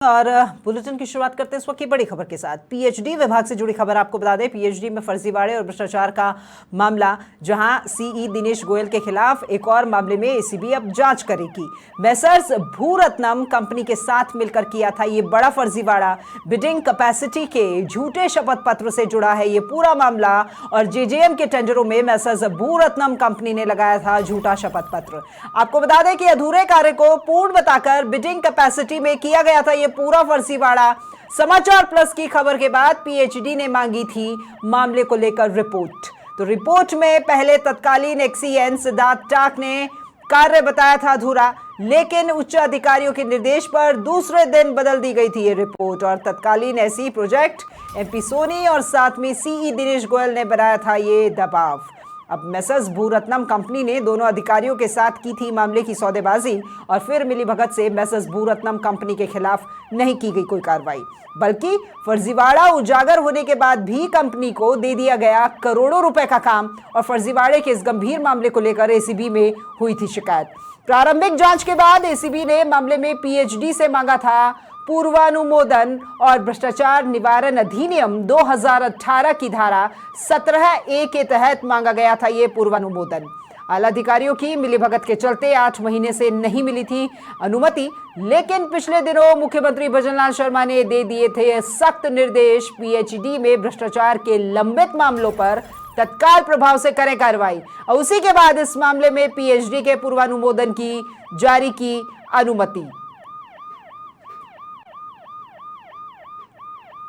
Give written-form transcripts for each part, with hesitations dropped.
और बुलेटिन की शुरुआत करते हैं इस वक्त की बड़ी खबर के साथ। पीएचडी विभाग से जुड़ी खबर आपको बता दें, पीएचडी में फर्जीवाड़े और भ्रष्टाचार का मामला, जहां सीई दिनेश गोयल के खिलाफ एक और मामले में एसीबी अब जांच करेगी। मैसर्स भूरत्नम कंपनी के साथ मिलकर किया था ये बड़ा फर्जीवाड़ा। बिडिंग कैपेसिटी के झूठे शपथ पत्र से जुड़ा है ये पूरा मामला और जेजेएम के टेंडरों में मैसर्स भूरत्नम कंपनी ने लगाया था झूठा शपथ पत्र। आपको बता दें कि अधूरे कार्य को पूर्ण बताकर बिडिंग कैपेसिटी में किया गया था ये पूरा फर्जीवाड़ा। समाचार प्लस की खबर के बाद पीएचडी ने मांगी थी मामले को लेकर रिपोर्ट। तो रिपोर्ट में पहले तत्कालीन एक्सीएन सिद्धार्थ टाक ने कार्य बताया था अधूरा, लेकिन उच्च अधिकारियों के निर्देश पर दूसरे दिन बदल दी गई थी ये रिपोर्ट और तत्कालीन एसी प्रोजेक्ट एमपी सोनी और साथ में सीई दिनेश गोयल ने बनाया था ये दबाव। अब मैसर्स भूरत्नम कंपनी ने दोनों अधिकारियों के साथ की थी मामले की सौदेबाजी और फिर मिलीभगत से मैसर्स भूरत्नम कंपनी के खिलाफ नहीं की गई कोई कार्रवाई, बल्कि फर्जीवाड़ा उजागर होने के बाद भी कंपनी को दे दिया गया करोड़ों रुपए का काम और फर्जीवाड़े के इस गंभीर मामले को लेकर एसीबी में हुई थी शिकायत। प्रारंभिक जांच के बाद एसीबी ने मामले में पीएचडी से मांगा था पूर्वानुमोदन और भ्रष्टाचार निवारण अधिनियम 2018 की धारा 17A के तहत मांगा गया था ये पूर्वानुमोदन। आला अधिकारियों की मिलीभगत के चलते 8 महीने से नहीं मिली थी अनुमति, लेकिन पिछले दिनों मुख्यमंत्री भजनलाल शर्मा ने दे दिए थे सख्त निर्देश, पीएचडी में भ्रष्टाचार के लंबित मामलों पर तत्काल प्रभाव से करें कार्रवाई और उसी के बाद इस मामले में पीएचडी के पूर्वानुमोदन की जारी की अनुमति।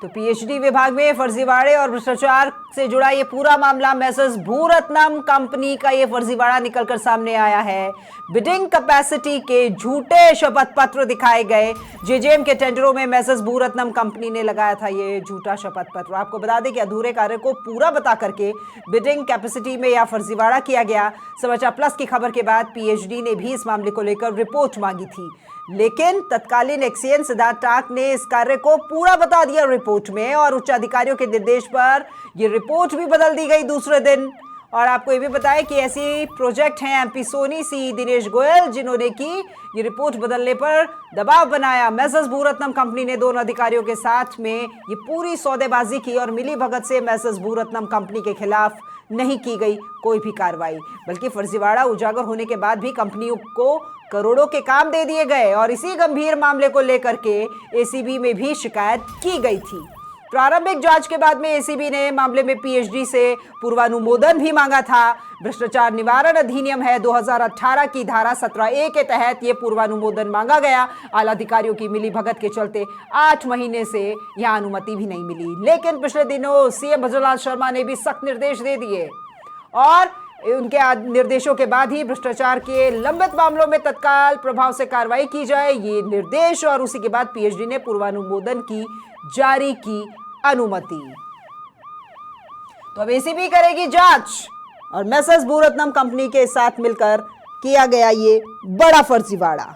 तो पीएचडी विभाग में फर्जीवाड़े और भ्रष्टाचार से जुड़ा ये पूरा मामला, मैसर्स भूरत्नम कंपनी का ये फर्जीवाड़ा निकलकर सामने आया है। बिडिंग कैपेसिटी के झूठे शपथ पत्र दिखाए गए। जेजेएम के टेंडरों में मैसर्स भूरत्नम कंपनी ने लगाया था ये झूठा शपथ पत्र। आपको बता दें कि अधूरे कार्य को पूरा बता करके बिडिंग कैपेसिटी में यह फर्जीवाड़ा किया गया। समाचार प्लस की खबर के बाद पीएचडी ने भी इस मामले को लेकर रिपोर्ट मांगी थी, लेकिन तत्कालीन एक्सीएन सिद्धार्थ टाक ने इस कार्य को पूरा बता दिया रिपोर्ट में और उच्च अधिकारियों के निर्देश पर यह रिपोर्ट भी बदल दी गई दूसरे दिन। और आपको ये भी बताया कि ऐसी प्रोजेक्ट हैं एमपी सोनी, सीई दिनेश गोयल, जिन्होंने की ये रिपोर्ट बदलने पर दबाव बनाया। मैसर्स भूरत्नम कंपनी ने दोनों अधिकारियों के साथ में ये पूरी सौदेबाजी की और मिलीभगत से मैसर्स भूरत्नम कंपनी के खिलाफ नहीं की गई कोई भी कार्रवाई, बल्कि फर्जीवाड़ा उजागर होने के बाद भी कंपनियों को करोड़ों के काम दे दिए गए और इसी गंभीर मामले को लेकर के एसीबी में भी शिकायत की गई थी। प्रारंभिक जांच के बाद में एसीबी ने मामले में पीएचडी से पूर्वानुमोदन भी मांगा था। भ्रष्टाचार निवारण अधिनियम है 2018 की धारा 17A के तहत ये पूर्वानुमोदन मांगा गया। आला अधिकारियों की मिलीभगत के चलते 8 महीने से यह अनुमति भी नहीं मिली, लेकिन पिछले दिनों सीएम भजनलाल शर्मा ने भी सख्त निर्देश दे दिए और उनके निर्देशों के बाद ही भ्रष्टाचार के लंबित मामलों में तत्काल प्रभाव से कार्रवाई की जाए ये निर्देश और उसी के बाद पीएचडी ने पूर्वानुमोदन की जारी की अनुमति। तो अब एसीबी करेगी जांच और मैसर्स भूरत्नम कंपनी के साथ मिलकर किया गया ये बड़ा फर्जीवाड़ा।